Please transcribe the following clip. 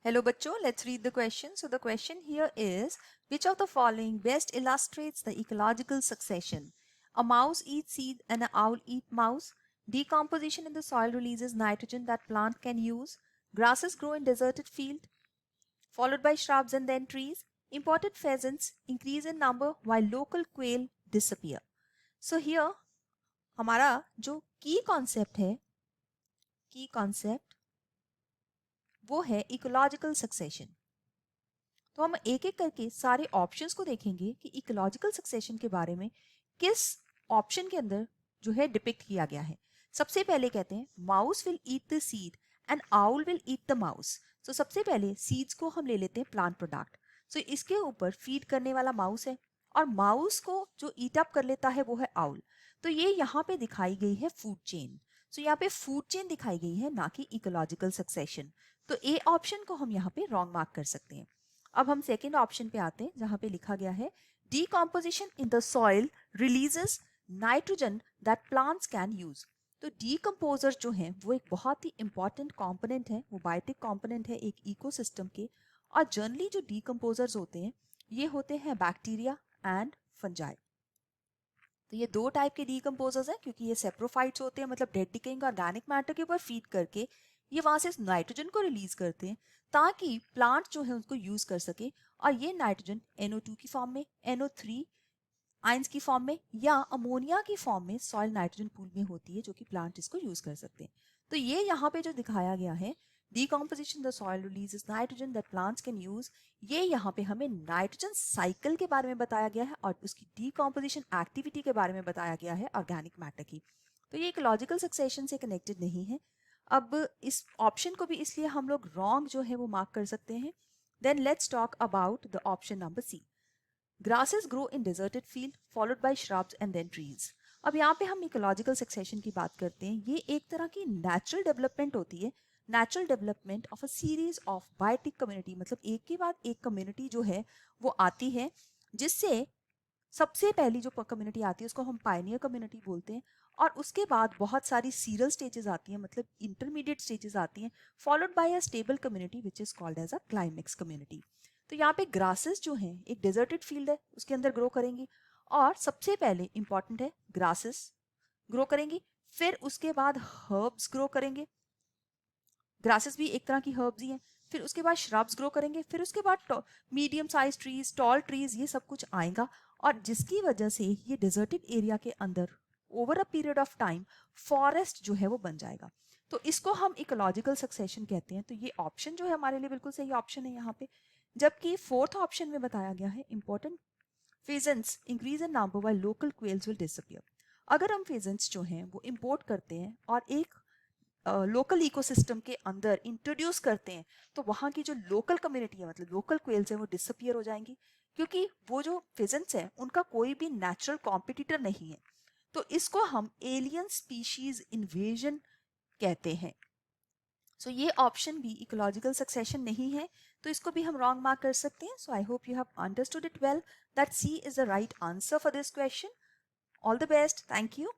Hello bachcho, let's read the question. So the question here is, which of the following best illustrates the ecological succession? A mouse eats seed and an owl eats mouse. Decomposition in the soil releases nitrogen that plant can use. Grasses grow in deserted field, followed by shrubs and then trees. Imported pheasants increase in number while local quail disappear. So here हमारा जो की concept वो है ecological succession. तो हम एक एक करके सारे ऑप्शंस को देखेंगे कि इकोलॉजिकल सक्सेशन के बारे में किस ऑप्शन के अंदर जो है डिपिक्ट किया गया है। सबसे पहले कहते हैं mouse will eat the seed and owl will eat the mouse. तो सबसे पहले सीड्स को हम ले लेते हैं प्लांट प्रोडक्ट। सो इसके ऊपर फीड करने वाला माउस है और माउस को जो ईट अप कर लेता है वो है आउल। तो ये यहाँ पे दिखाई गई है फूड चेन। सो यहाँ पे फूड चेन दिखाई गई है, ना कि इकोलॉजिकल सक्सेशन। तो ए ऑप्शन को हम यहाँ पे रॉन्ग मार्क कर सकते हैं। अब हम सेकेंड ऑप्शन पे आते हैं जहां पे लिखा गया है decomposition in the soil releases nitrogen that plants can use. तो डीकम्पोजर जो है वो एक बहुत ही इंपॉर्टेंट कंपोनेंट है, वो बायोटिक कंपोनेंट है एक इकोसिस्टम के। और जनरली जो डीकम्पोजर्स होते हैं ये होते हैं बैक्टीरिया एंड फंजाई। तो ये दो टाइप के डीकम्पोजर्स हैं क्योंकि ये सेप्रोफाइट्स होते हैं, मतलब डेड डिकेइंग ऑर्गेनिक मैटर के ऊपर फीड करके ये वहां से नाइट्रोजन को रिलीज करते हैं ताकि प्लांट जो है उसको यूज कर सके। और ये नाइट्रोजन NO2 की फॉर्म में, NO3 आयंस की फॉर्म में या अमोनिया की फॉर्म में सॉइल नाइट्रोजन पूल में होती है जो कि प्लांट इसको यूज कर सकते हैं। तो ये यहाँ पे जो दिखाया गया है decomposition the soil releases nitrogen that plants can use, ये यहाँ पे हमें नाइट्रोजन साइकिल के बारे में बताया गया है और उसकी डीकॉम्पोजिशन एक्टिविटी के बारे में बताया गया है ऑर्गेनिक मैटर की। तो ये इकोलॉजिकल सक्सेशन से कनेक्टेड नहीं है। अब इस ऑप्शन को भी इसलिए हम लोग रॉन्ग जो है वो मार्क कर सकते हैं। Then let's talk about the option number C, grasses grow in deserted field followed by shrubs and then trees. अब यहाँ पे हम इकोलॉजिकल सक्सेशन की बात करते हैं। ये एक तरह की नेचुरल डेवलपमेंट होती है, natural development of a series of biotic community. मतलब एक के बाद एक कम्युनिटी जो है वो आती है, जिससे सबसे पहली जो कम्युनिटी आती है उसको हम पायनियर कम्युनिटी बोलते हैं। और उसके बाद बहुत सारी सीरियल स्टेजेस आती हैं, मतलब इंटरमीडिएट स्टेजेस आती हैं, followed by a stable community which is called as a climax community. तो यहाँ पे ग्रासेस जो हैं एक डेजर्टेड फील्ड है उसके अंदर ग्रो करेंगी और सबसे पहले इंपॉर्टेंट है ग्रासेस ग्रो करेंगी, फिर उसके बाद हर्ब्स ग्रो करेंगे। ग्रासेस भी एक तरह की हर्ब्स ही हैं। फिर उसके बाद श्रब्स ग्रो करेंगे, फिर उसके बाद medium size trees, tall trees, ये सब कुछ आएगा। और जिसकी वजह से ये डिजर्टेड एरिया के अंदर over a period of time forest जो है वो बन जाएगा। तो इसको हम इकोलॉजिकल सक्सेशन कहते हैं। तो ये ऑप्शन जो है हमारे लिए बिल्कुल सही ऑप्शन है यहाँ पे। जबकि फोर्थ ऑप्शन में बताया गया है important pheasants increase in number while local quails will disappear। अगर हम pheasants जो हैं वो इंपोर्ट करते हैं और एक लोकल इकोसिस्टम के अंदर इंट्रोड्यूस करते हैं तो वहाँ की जो लोकल कम्युनिटी है, मतलब लोकल क्वेल्स है, वो डिसअपियर हो जाएंगी क्योंकि वो जो फिजेंट्स है उनका कोई भी नेचुरल कॉम्पिटिटर नहीं है। तो इसको हम एलियन स्पीशीज इन्वेजन कहते हैं। सो ये ऑप्शन भी इकोलॉजिकल सक्सेशन नहीं है, तो इसको भी हम रॉन्ग मार्क कर सकते हैं। So I hope you have understood it well, that C is the right answer for this question. All the best, thank you.